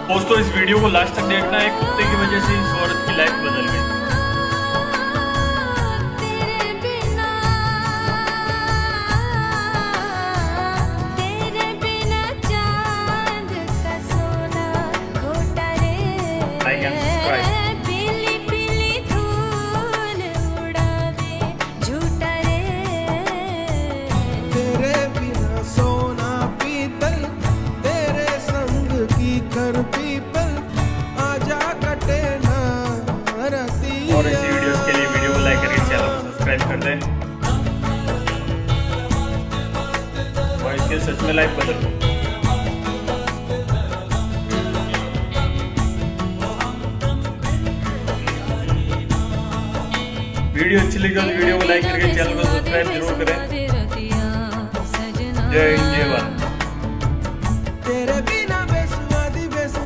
दोस्तों इस वीडियो को लास्ट तक देखना, एक कुत्ते की वजह से इस औरत की लाइफ बदल गई। Like and subscribe. तेरे बिना सोना पीतल, तेरे संग की कर पीपल, आजा कटे ना रतिया। और ऐसी वीडियोस के लिए वीडियो को लाइक करके चैनल को सब्सक्राइब कर दें और इसके सच में लाइफ बदल गई। वीडियो अच्छी लगी तो वीडियो को लाइक करके चैनल को सब्सक्राइब जरूर करें। जय हिंद, जय भारत।